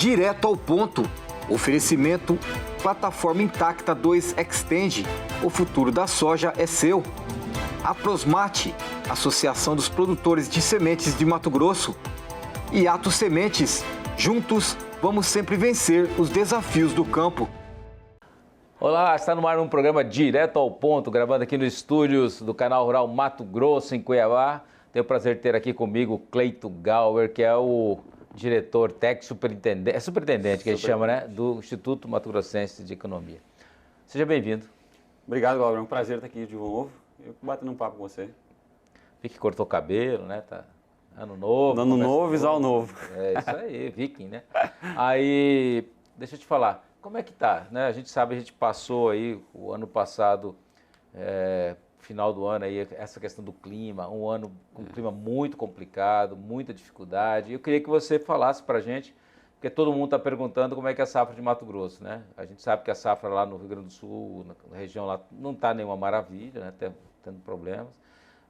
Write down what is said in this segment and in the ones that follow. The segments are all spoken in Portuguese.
direto ao ponto. Oferecimento Plataforma Intacta 2 Extend. O futuro da soja é seu. A Prosmate, Associação dos Produtores de Sementes de Mato Grosso. E Atos Sementes. Juntos, vamos sempre vencer os desafios do campo. Olá, está no ar um programa direto ao ponto, gravando aqui nos estúdios do Canal Rural Mato Grosso, em Cuiabá. Tenho o prazer de ter aqui comigo o Cleito Gauer, que é o diretor técnico, superintendente que a gente chama, né, do Instituto Mato Grossense de Economia. Seja bem-vindo. Obrigado, Gauer. É um prazer estar aqui de novo. Eu batendo um papo com você. Vi que cortou o cabelo, né? Tá ano novo. Ano novo, visual novo. É isso aí, viking, né? Aí, deixa eu te falar, como é que tá, né? A gente sabe, a gente passou aí o ano passado, final do ano aí, essa questão do clima, um ano com um clima muito complicado, muita dificuldade. Eu queria que você falasse pra gente, porque todo mundo está perguntando como é que é a safra de Mato Grosso, né? A gente sabe que a safra lá no Rio Grande do Sul, na região lá, não está nenhuma maravilha, né? Tendo problemas.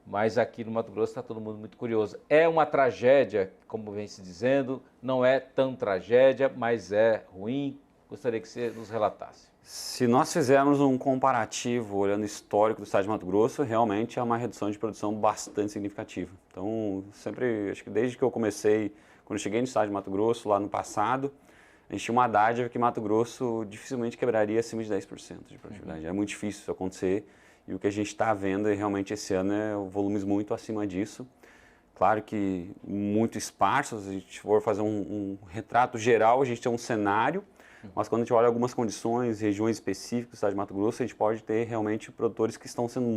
Mas aqui no Mato Grosso está todo mundo muito curioso. É uma tragédia, como vem se dizendo, não é tão tragédia, mas é ruim. Gostaria que você nos relatasse. Se nós fizermos um comparativo, olhando o histórico do estado de Mato Grosso, realmente é uma redução de produção bastante significativa. Então, sempre, acho que desde que eu comecei, quando eu cheguei no estado de Mato Grosso, lá no passado, a gente tinha uma dádiva que Mato Grosso dificilmente quebraria acima de 10% de produtividade. É muito difícil isso acontecer. E o que a gente está vendo realmente esse ano é volumes muito acima disso. Claro que muito esparsos, se a gente for fazer um retrato geral, a gente tem um cenário, mas quando a gente olha algumas condições, regiões específicas do estado de Mato Grosso, a gente pode ter realmente produtores que estão sendo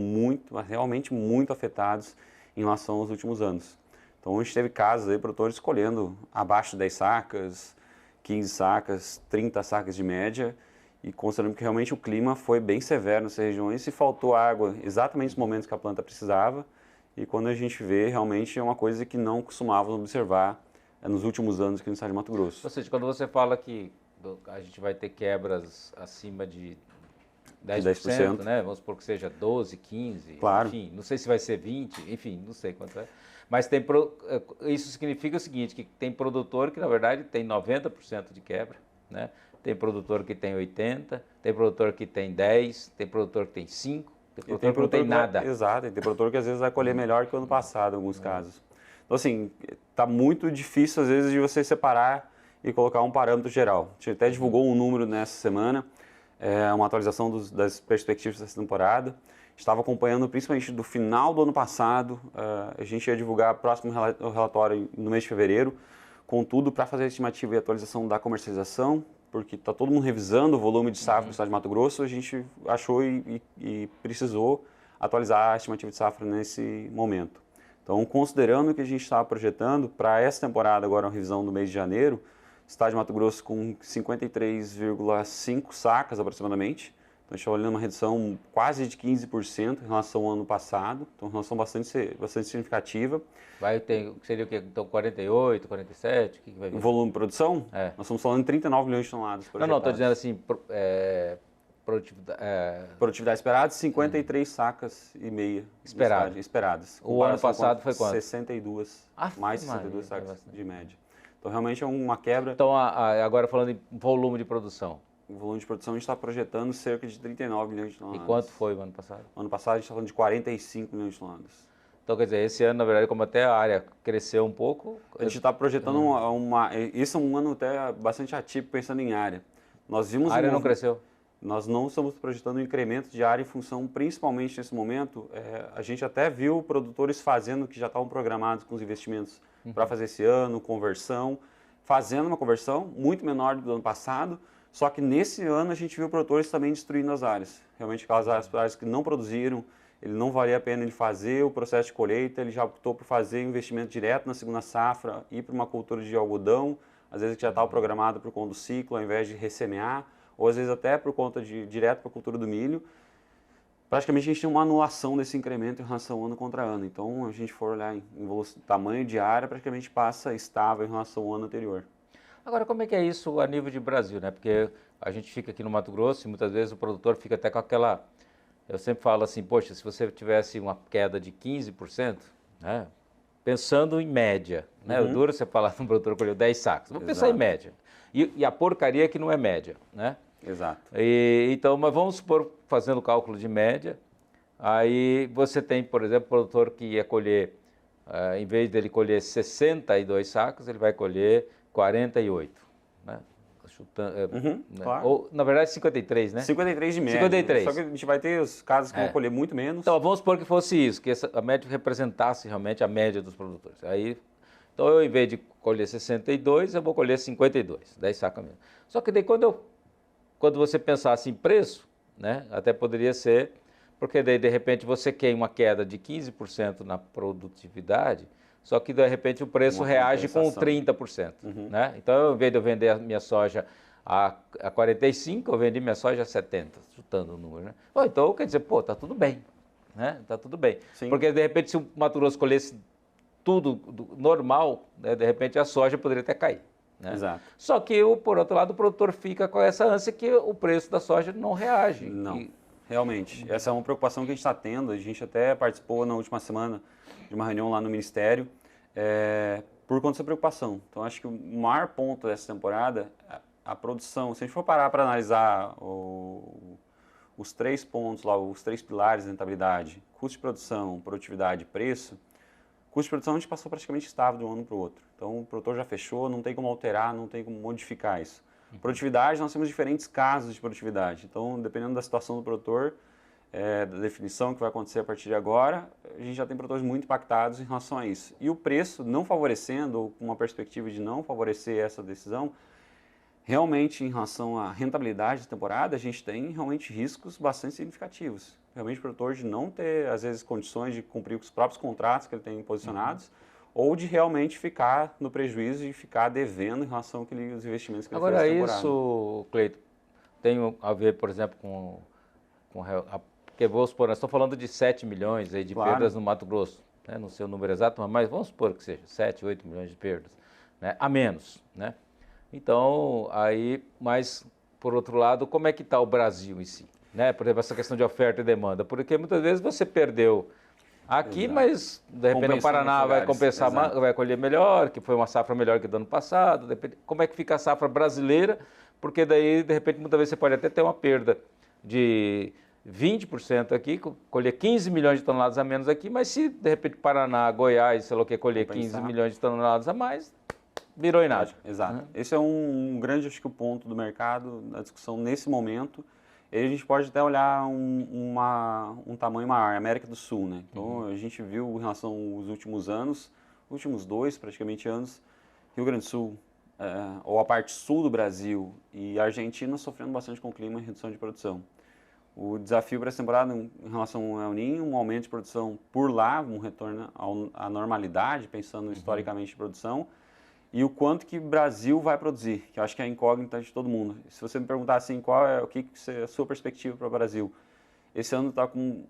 realmente muito afetados em relação aos últimos anos. Então a gente teve casos aí, produtores escolhendo abaixo de 10 sacas, 15 sacas, 30 sacas de média, e considerando que realmente o clima foi bem severo nessas regiões e faltou água exatamente nos momentos que a planta precisava. E quando a gente vê, realmente é uma coisa que não costumávamos observar nos últimos anos aqui no estado de Mato Grosso. Ou seja, quando você fala que a gente vai ter quebras acima de 10%, né? Vamos supor que seja 12, 15, claro. Enfim, não sei se vai ser 20, enfim, não sei quanto é. Mas isso significa o seguinte, que tem produtor que, na verdade, tem 90% de quebra, né? Tem produtor que tem 80, tem produtor que tem 10, tem produtor que tem 5, tem produtor que não tem nada. Exato, e tem produtor que às vezes vai colher melhor que o ano passado, em alguns casos. Então, assim, está muito difícil, às vezes, de você separar e colocar um parâmetro geral. A gente até divulgou um número nessa semana, uma atualização das perspectivas dessa temporada. Estava acompanhando, principalmente do final do ano passado, a gente ia divulgar o próximo relatório no mês de fevereiro, contudo, para fazer a estimativa e atualização da comercialização, porque está todo mundo revisando o volume de safra do estado de Mato Grosso, a gente achou e precisou atualizar a estimativa de safra nesse momento. Então, considerando que a gente estava projetando para essa temporada, agora a revisão do mês de janeiro, o estado de Mato Grosso com 53,5 sacas aproximadamente. Então, a gente está olhando uma redução quase de 15% em relação ao ano passado, então uma redução bastante significativa. Seria o quê? Então 48, 47? O que vai vir? O volume de produção? Nós estamos falando de 39 milhões de toneladas projetadas. Não, estou dizendo assim, produtividade esperada, 53 sacas e meia esperadas. O ano passado foi quanto? 62, mais de 62 sacas de média. Então realmente é uma quebra. Então agora falando em volume de produção. O volume de produção a gente está projetando cerca de 39 milhões de toneladas. E quanto foi o ano passado? O ano passado a gente está falando de 45 milhões de toneladas. Então, quer dizer, esse ano, na verdade, como até a área cresceu um pouco... A gente está projetando isso é um ano até bastante atípico pensando em área. Nós vimos a área não cresceu? Nós não estamos projetando um incremento de área em função, principalmente nesse momento, a gente até viu produtores fazendo que já estavam programados com os investimentos para fazer esse ano, fazendo uma conversão muito menor do ano passado, só que nesse ano a gente viu produtores também destruindo as áreas. Realmente aquelas áreas que não produziram, ele não valia a pena ele fazer o processo de colheita, ele já optou por fazer investimento direto na segunda safra, ir para uma cultura de algodão, às vezes que já estava programado por conta do ciclo, ao invés de ressemear, ou às vezes até por conta de direto para a cultura do milho. Praticamente a gente tem uma anulação desse incremento em relação ano contra ano. Então, a gente for olhar em tamanho de área, praticamente passa estável em relação ao ano anterior. Agora, como é que é isso a nível de Brasil, né? Porque a gente fica aqui no Mato Grosso e muitas vezes o produtor fica até com aquela... Eu sempre falo assim, poxa, se você tivesse uma queda de 15%, né? pensando em média, né? O duro é você falar que um produtor colheu 10 sacos. Vou pensar em média. E a porcaria é que não é média, né? Exato. Então, mas vamos supor, fazendo o cálculo de média, aí você tem, por exemplo, o produtor que ia colher, em vez dele colher 62 sacos, ele vai colher 48, né? Chutando, né? Claro. Ou, na verdade, 53, né? 53 de média. 53. Só que a gente vai ter os casos que vão colher muito menos. Então, vamos supor que fosse isso, que a média representasse realmente a média dos produtores. Aí, então, eu, em vez de colher 62, eu vou colher 52, 10 sacos a menos. Só que daí, quando você pensasse em preço, né, até poderia ser, porque daí, de repente, você quer uma queda de 15% na produtividade, só que, de repente, o preço reage com 30%. Né? Então, em vez de eu vender a minha soja a 45, eu vendi minha soja a 70, chutando o número. Né? Então, quer dizer, tá tudo bem. Né? Tá tudo bem. Sim. Porque, de repente, se o Mato Grosso colhesse tudo normal, né, de repente, a soja poderia até cair. Né? Exato. Só que, por outro lado, o produtor fica com essa ânsia que o preço da soja não reage. Não, realmente. Essa é uma preocupação que a gente está tendo. A gente até participou na última semana de uma reunião lá no Ministério por conta dessa preocupação. Então, acho que o maior ponto dessa temporada, a produção, se a gente for parar para analisar os 3 pontos lá, os 3 pilares da rentabilidade, custo de produção, produtividade e preço, custo de produção a gente passou praticamente estável de um ano para o outro. Então, o produtor já fechou, não tem como alterar, não tem como modificar isso. Produtividade, nós temos diferentes casos de produtividade. Então, dependendo da situação do produtor, da definição que vai acontecer a partir de agora, a gente já tem produtores muito impactados em relação a isso. E o preço não favorecendo, ou com uma perspectiva de não favorecer essa decisão, realmente em relação à rentabilidade da temporada, a gente tem realmente riscos bastante significativos. Realmente o produtor de não ter, às vezes, condições de cumprir com os próprios contratos que ele tem posicionados, ou de realmente ficar no prejuízo e ficar devendo em relação aos investimentos que ele fez na temporada. Agora, isso, Cleiton, tem a ver, por exemplo, porque vamos supor, nós estamos falando de 7 milhões aí de perdas no Mato Grosso, né? Não sei o número exato, mas vamos supor que seja 7, 8 milhões de perdas, né? A menos, né? Então, aí, mas, por outro lado, como é que está o Brasil em si? Né? Por exemplo, essa questão de oferta e demanda, porque muitas vezes você perdeu aqui, Exato. Mas, de repente, no Paraná vai compensar, vai colher melhor, que foi uma safra melhor que do ano passado, de repente, como é que fica a safra brasileira? Porque daí, de repente, muitas vezes você pode até ter uma perda de 20% aqui, colher 15 milhões de toneladas a menos aqui, mas se, de repente, Paraná, Goiás, sei lá o que, colher 15 milhões de toneladas a mais, virou em nada. Exato. Esse é um grande, acho que, o ponto do mercado, na discussão nesse momento. E a gente pode até olhar um tamanho maior, América do Sul, né? Então, a gente viu em relação aos últimos anos, últimos 2 praticamente anos, Rio Grande do Sul, ou a parte sul do Brasil e a Argentina sofrendo bastante com o clima e redução de produção. O desafio para essa temporada em relação ao El Niño, um aumento de produção por lá, um retorno à normalidade, pensando historicamente em produção, e o quanto que o Brasil vai produzir, que eu acho que é a incógnita de todo mundo. Se você me perguntar assim, o que é a sua perspectiva para o Brasil? Esse ano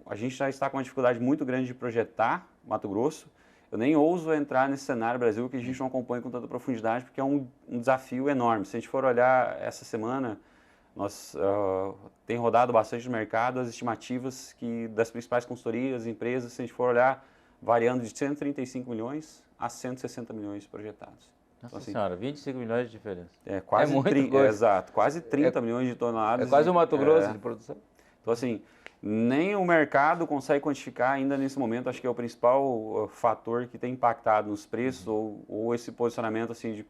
a gente já está com uma dificuldade muito grande de projetar Mato Grosso. Eu nem ouso entrar nesse cenário Brasil que a gente não acompanha com tanta profundidade, porque é um desafio enorme. Se a gente for olhar essa semana, tem rodado bastante no mercado as estimativas das principais consultorias, empresas, se a gente for olhar, variando de 135 milhões a 160 milhões projetados. Nossa então, assim, senhora, 25 milhões de diferença. Quase muita 30, coisa. exato, quase 30 milhões de toneladas. É quase o Mato Grosso de produção. Então, assim, nem o mercado consegue quantificar ainda nesse momento, acho que é o principal fator que tem impactado nos preços, ou esse posicionamento assim, de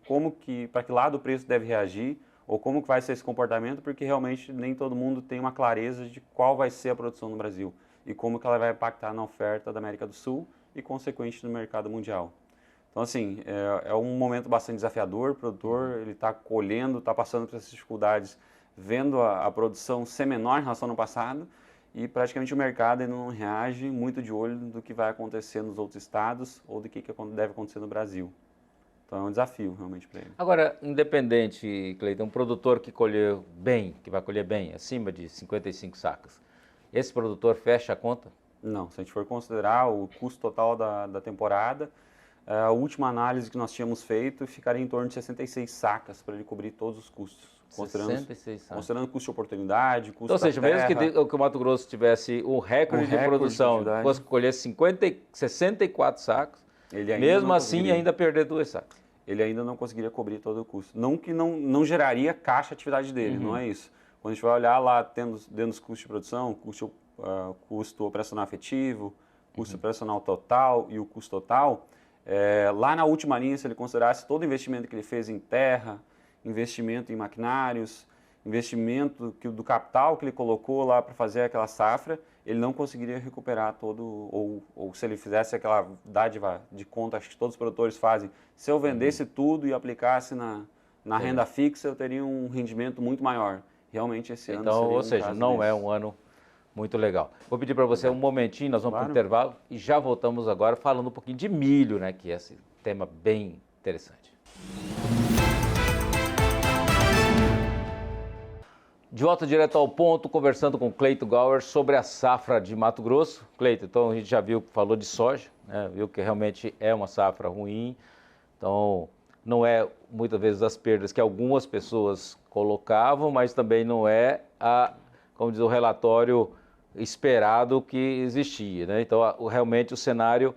para que lado o preço deve reagir, ou como que vai ser esse comportamento, porque realmente nem todo mundo tem uma clareza de qual vai ser a produção no Brasil e como que ela vai impactar na oferta da América do Sul e, consequente, no mercado mundial. Então, assim, é um momento bastante desafiador, o produtor ele está colhendo, está passando por essas dificuldades, vendo a produção ser menor em relação ao ano passado, e praticamente o mercado ainda não reage muito de olho do que vai acontecer nos outros estados ou do que deve acontecer no Brasil. Então é um desafio realmente para ele. Agora, independente, Cleiton, um produtor que colheu bem, que vai colher bem, acima de 55 sacas, esse produtor fecha a conta? Não, se a gente for considerar o custo total da temporada, a última análise que nós tínhamos feito ficaria em torno de 66 sacas para ele cobrir todos os custos. 66 sacas. Considerando custo de oportunidade, custo Então, ou seja, mesmo que o Mato Grosso tivesse o recorde de produção, fosse colher 64 sacos, Ele ainda Mesmo não assim, conseguiria. ainda perder 2 sacas. Ele ainda não conseguiria cobrir todo o custo. Não que não geraria caixa a atividade dele, Uhum. não é isso. Quando a gente vai olhar lá, dentro dos custos de produção, custo operacional efetivo, custo operacional total e o custo total, lá na última linha, se ele considerasse todo o investimento que ele fez em terra, investimento em maquinários, investimento do capital que ele colocou lá para fazer aquela safra, ele não conseguiria recuperar todo, ou se ele fizesse aquela dádiva de conta, acho que todos os produtores fazem, se eu vendesse tudo e aplicasse na renda fixa, eu teria um rendimento muito maior. Realmente esse ano Então, seria ou um seja, caso não é desse. um ano muito legal. Vou pedir para você um momentinho, nós vamos para o Claro. intervalo e já voltamos agora falando um pouquinho de milho, né, que é esse tema bem interessante. De volta direto ao ponto, conversando com Cleito Gauer sobre a safra de Mato Grosso. Cleito, então a gente já viu, falou de soja, né, viu que realmente é uma safra ruim, então não é muitas vezes as perdas que algumas pessoas colocavam, mas também não é como diz o relatório, esperado que existia, né? Então realmente o cenário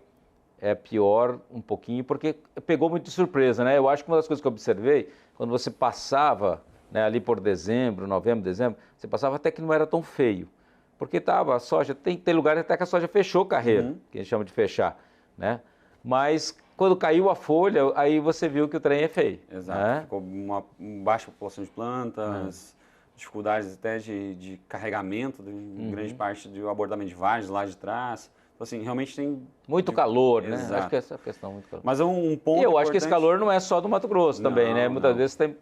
é pior um pouquinho, porque pegou muito de surpresa, né? Eu acho que uma das coisas que eu observei, quando você passava, né, ali por dezembro, novembro, dezembro, você passava até que não era tão feio. Porque a soja, tem lugar até que a soja fechou carreira, que a gente chama de fechar, né? Mas quando caiu a folha, aí você viu que o trem é feio. Exato, Né? ficou uma baixa população de plantas, dificuldades até de carregamento, em grande parte do abordamento de vagens lá de trás. Então, assim, realmente tem... Muito calor, né? Exato. Acho que essa é a questão, muito calor. Mas é um ponto E eu acho que esse importante- calor não é só do Mato Grosso também, né? Não, Muitas não. vezes tem...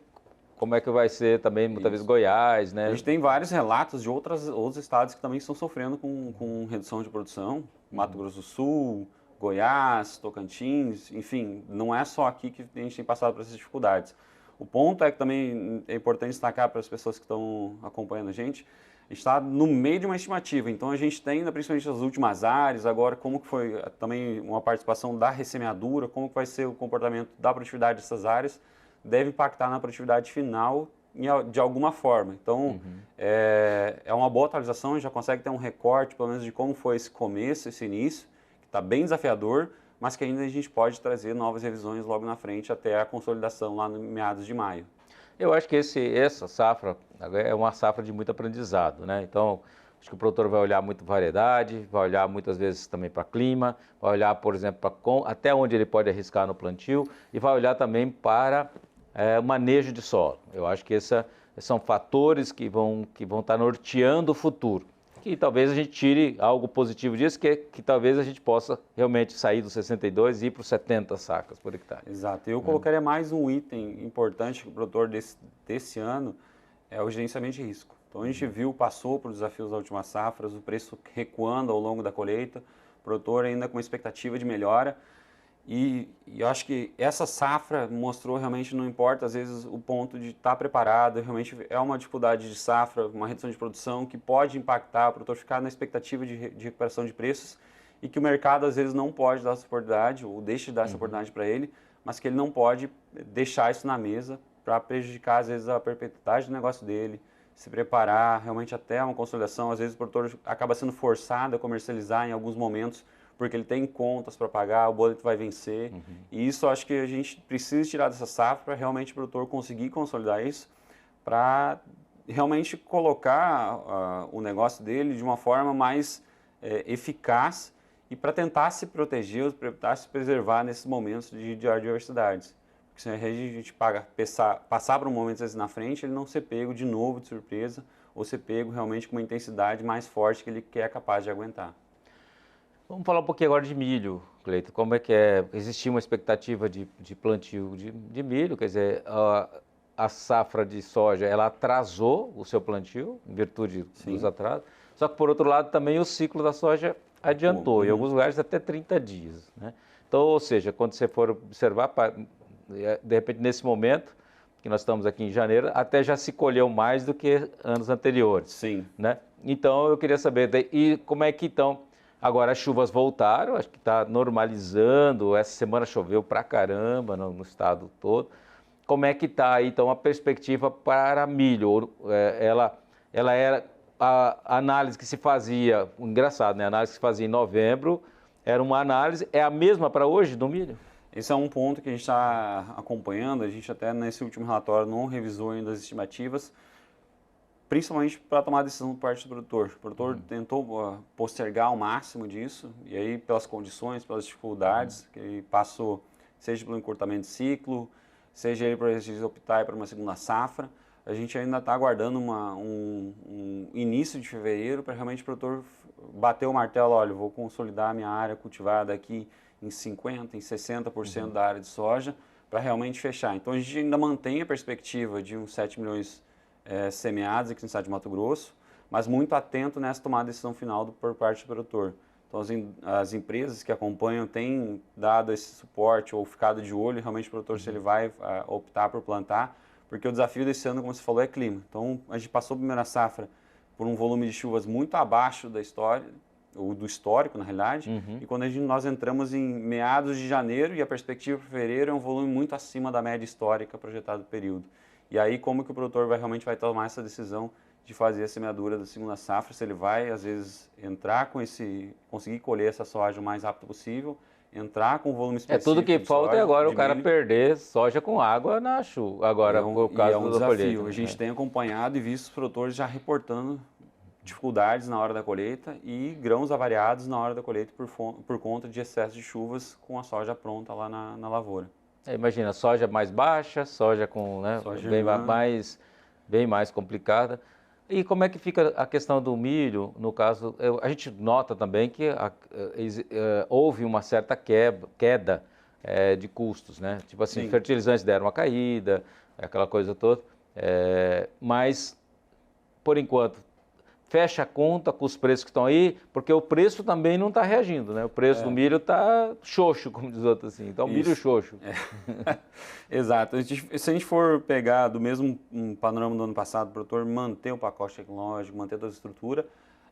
Como é que vai ser também, muitas vezes, Goiás, né? A gente tem vários relatos de outros estados que também estão sofrendo com redução de produção. Mato Grosso do Sul, Goiás, Tocantins, enfim, não é só aqui que a gente tem passado por essas dificuldades. O ponto é que também é importante destacar para as pessoas que estão acompanhando a gente está no meio de uma estimativa. Então a gente tem, principalmente nas últimas áreas, agora como que foi também uma participação da ressemeadura, como que vai ser o comportamento da produtividade dessas áreas, deve impactar na produtividade final de alguma forma. Então, é uma boa atualização, a gente já consegue ter um recorte, pelo menos, de como foi esse começo, esse início, que está bem desafiador, mas que ainda a gente pode trazer novas revisões logo na frente até a consolidação lá no meados de maio. Eu acho que essa safra é uma safra de muito aprendizado, né? Então, acho que o produtor vai olhar muito variedade, vai olhar muitas vezes também para clima, vai olhar, por exemplo, até onde ele pode arriscar no plantio e vai olhar também para o manejo de solo. Eu acho que esses são fatores que vão estar norteando o futuro. Que talvez a gente tire algo positivo disso, que talvez a gente possa realmente sair dos 62 e ir para os 70 sacas por hectare. Exato. Eu colocaria mais um item importante que o produtor desse ano é o gerenciamento de risco. Então a gente passou por desafios das últimas safras, o preço recuando ao longo da colheita, o produtor ainda com uma expectativa de melhora. E eu acho que essa safra mostrou realmente, não importa às vezes o ponto de estar preparado, realmente é uma dificuldade de safra, uma redução de produção que pode impactar o produtor ficar na expectativa de recuperação de preços e que o mercado às vezes não pode dar essa oportunidade ou deixa de dar essa oportunidade para ele, mas que ele não pode deixar isso na mesa para prejudicar às vezes a perpetuidade do negócio dele, se preparar realmente até uma consolidação. Às vezes o produtor acaba sendo forçado a comercializar em alguns momentos porque ele tem contas para pagar, o boleto vai vencer. E isso acho que a gente precisa tirar dessa safra para realmente o produtor conseguir consolidar isso, para realmente colocar o negócio dele de uma forma mais eficaz e para tentar se proteger, tentar se preservar nesses momentos de adversidades. Porque se a gente passar por um momento na frente, ele não ser pego de novo de surpresa ou ser pego realmente com uma intensidade mais forte que ele é capaz de aguentar. Vamos falar um pouquinho agora de milho, Cleito. Como é que é? Existia uma expectativa de plantio de milho, quer dizer, a safra de soja, ela atrasou o seu plantio, em virtude dos atrasos. Só que, por outro lado, também o ciclo da soja adiantou, em alguns lugares até 30 dias. Né? Então, ou seja, quando você for observar, de repente, nesse momento, que nós estamos aqui em janeiro, até já se colheu mais do que anos anteriores. Sim. Né? Então, eu queria saber, e como é que então... Agora as chuvas voltaram, acho que está normalizando, essa semana choveu pra caramba no estado todo. Como é que está aí, então, a perspectiva para milho? Ela era a análise que se fazia, engraçado, né? A análise que se fazia em novembro, era uma análise, é a mesma para hoje do milho? Esse é um ponto que a gente está acompanhando, a gente até nesse último relatório não revisou ainda as estimativas, principalmente para tomar a decisão por parte do produtor. O produtor tentou postergar ao máximo disso, e aí pelas condições, pelas dificuldades que ele passou, seja pelo encurtamento de ciclo, seja ele para optar por uma segunda safra, a gente ainda está aguardando um início de fevereiro para realmente o produtor bater o martelo, olha, vou consolidar a minha área cultivada aqui em 50%, em 60% da área de soja, para realmente fechar. Então a gente ainda mantém a perspectiva de uns 7 milhões semeados aqui no estado de Mato Grosso, mas muito atento nessa tomada de decisão final por parte do produtor. Então as empresas que acompanham têm dado esse suporte ou ficado de olho realmente o produtor se ele vai optar por plantar, porque o desafio desse ano, como você falou, é clima. Então a gente passou a primeira safra por um volume de chuvas muito abaixo da história, ou do histórico, na realidade, e quando nós entramos em meados de janeiro e a perspectiva para fevereiro é um volume muito acima da média histórica projetada do período. E aí como que o produtor realmente vai tomar essa decisão de fazer a semeadura da segunda safra, se ele vai, às vezes, entrar com conseguir colher essa soja o mais rápido possível, entrar com volume específico. Tudo que falta é agora o cara milho. Perder soja com água na chuva, agora por causa um do desafio. colheita. A gente tem acompanhado e visto os produtores já reportando dificuldades na hora da colheita e grãos avariados na hora da colheita por conta de excesso de chuvas com a soja pronta lá na lavoura. Imagina, soja mais baixa, soja com Soja bem mais complicada. E como é que fica a questão do milho, no caso, a gente nota também que houve uma certa queda de custos, né? Tipo assim, Sim. fertilizantes deram uma caída, aquela coisa toda, mas, por enquanto, fecha a conta com os preços que estão aí, porque o preço também não está reagindo, né? O preço do milho está xoxo, como diz outro assim. Então, milho xoxo. Exato. Se a gente for pegar do mesmo panorama do ano passado, o produtor manter o pacote tecnológico, manter toda a estrutura,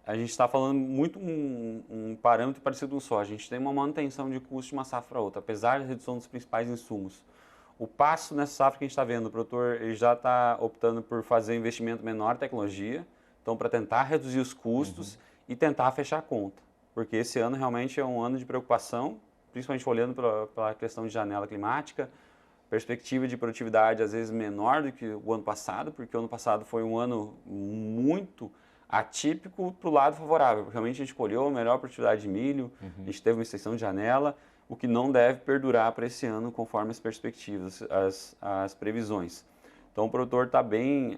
a gente está falando muito um parâmetro parecido com o soja. A gente tem uma manutenção de custo de uma safra para outra, apesar da redução dos principais insumos. O passo nessa safra que a gente está vendo, o produtor ele já está optando por fazer investimento menor em tecnologia, então, para tentar reduzir os custos e tentar fechar a conta. Porque esse ano realmente é um ano de preocupação, principalmente olhando pela questão de janela climática, perspectiva de produtividade às vezes menor do que o ano passado, porque o ano passado foi um ano muito atípico para o lado favorável. Porque realmente a gente colheu a melhor produtividade de milho, a gente teve uma extensão de janela, o que não deve perdurar para esse ano conforme as perspectivas, as previsões. Então, o produtor está bem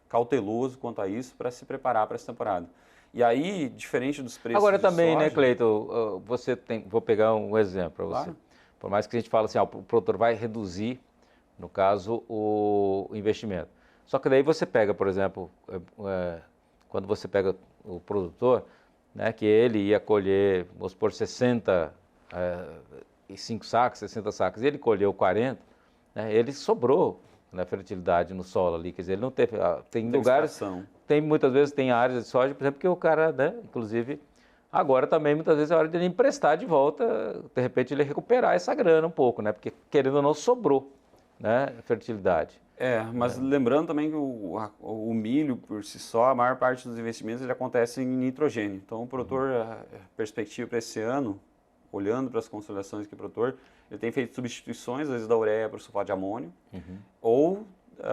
cauteloso quanto a isso para se preparar para essa temporada. E aí, diferente dos preços Agora de também, soja, né, Cleiton, vou pegar um exemplo para você. Claro. Por mais que a gente fale assim, o produtor vai reduzir, no caso, o investimento. Só que daí você pega, por exemplo, quando você pega o produtor, né, que ele ia colher, vamos supor, 65 sacos, 60 sacos, e ele colheu 40, né, ele sobrou na fertilidade no solo ali, quer dizer, ele não teve, tem lugares, muitas vezes tem áreas de soja, por exemplo, que o cara, né, inclusive, agora também muitas vezes é hora de ele emprestar de volta, de repente ele recuperar essa grana um pouco, né, porque querendo ou não sobrou, né, fertilidade. Mas lembrando também que o milho por si só, a maior parte dos investimentos ele acontece em nitrogênio, então o produtor, a perspectiva para esse ano, olhando para as consolidações que o produtor, ele tem feito substituições, às vezes da ureia para o sulfato de amônio, ou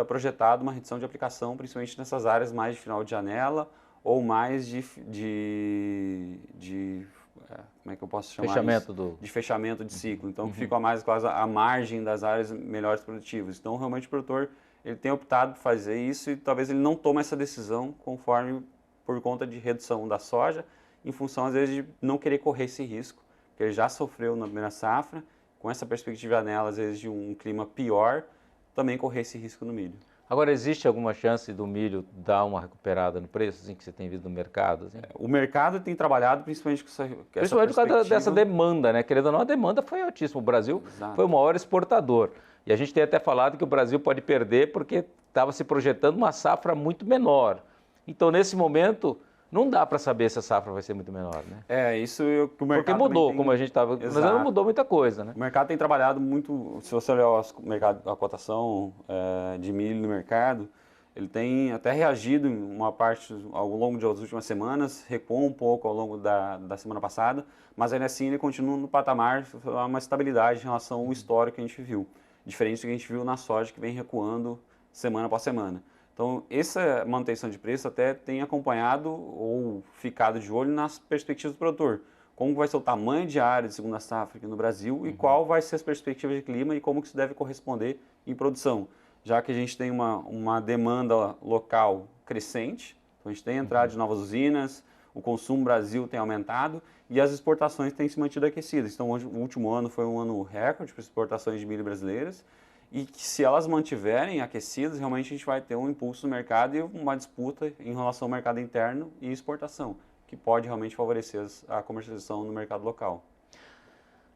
projetado uma redução de aplicação, principalmente nessas áreas mais de final de janela, ou mais de como é que eu posso chamar isso? De fechamento de ciclo. Então, que fica mais quase à margem das áreas melhores produtivas. Então, realmente, o produtor ele tem optado por fazer isso e talvez ele não tome essa decisão por conta de redução da soja, em função, às vezes, de não querer correr esse risco, que ele já sofreu na primeira safra, com essa perspectiva janela, às vezes, de um clima pior, também correr esse risco no milho. Agora, existe alguma chance do milho dar uma recuperada no preço, assim, que você tem visto no mercado? Assim? O mercado tem trabalhado principalmente com essa principalmente por causa dessa demanda, né? Querendo ou não, a demanda foi altíssima. O Brasil foi o maior exportador. E a gente tem até falado que o Brasil pode perder porque estava se projetando uma safra muito menor. Então, nesse momento, não dá para saber se a safra vai ser muito menor, né? Isso que o mercado porque mudou, como a gente estava... Mas não mudou muita coisa, né? O mercado tem trabalhado muito... Se você olhar a cotação de milho no mercado, ele tem até reagido em uma parte ao longo das últimas semanas, recuou um pouco ao longo da semana passada, mas ainda assim ele continua no patamar, uma estabilidade em relação ao histórico que a gente viu, diferente do que a gente viu na soja, que vem recuando semana após semana. Então, essa manutenção de preço até tem acompanhado ou ficado de olho nas perspectivas do produtor. Como vai ser o tamanho de área de segunda safra aqui no Brasil e qual vai ser as perspectivas de clima e como que isso deve corresponder em produção. Já que a gente tem uma demanda local crescente, então a gente tem entrada de novas usinas, o consumo no Brasil tem aumentado e as exportações têm se mantido aquecidas. Então, o último ano foi um ano recorde para exportações de milho brasileiras e que, se elas mantiverem aquecidas, realmente a gente vai ter um impulso no mercado e uma disputa em relação ao mercado interno e exportação, que pode realmente favorecer a comercialização no mercado local.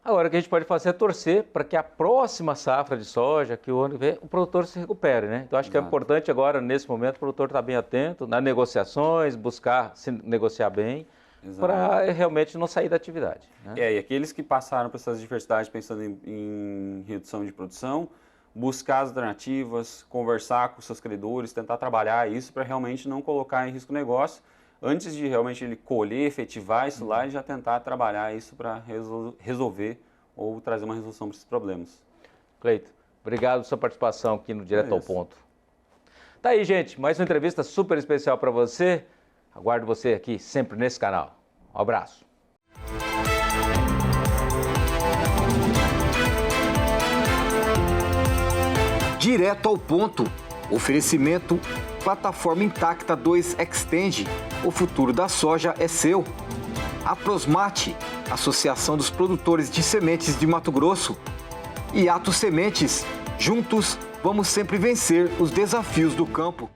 Agora, o que a gente pode fazer é torcer para que a próxima safra de soja, que o ano que vem, o produtor se recupere, né? Então, acho que é importante agora, nesse momento, o produtor estar bem atento nas negociações, buscar se negociar bem, para realmente não sair da atividade, né? E aqueles que passaram por essas diversidades pensando em redução de produção, buscar as alternativas, conversar com seus credores, tentar trabalhar isso para realmente não colocar em risco o negócio. Antes de realmente ele colher, efetivar isso lá, e já tentar trabalhar isso para resolver ou trazer uma resolução para esses problemas. Cleito, obrigado pela sua participação aqui no Direto ao Ponto. Tá aí, gente, mais uma entrevista super especial para você. Aguardo você aqui sempre nesse canal. Um abraço. Direto ao Ponto. Oferecimento Plataforma Intacta 2 Extend. O futuro da soja é seu. A Prosmate, Associação dos Produtores de Sementes de Mato Grosso. E Ato Sementes. Juntos, vamos sempre vencer os desafios do campo.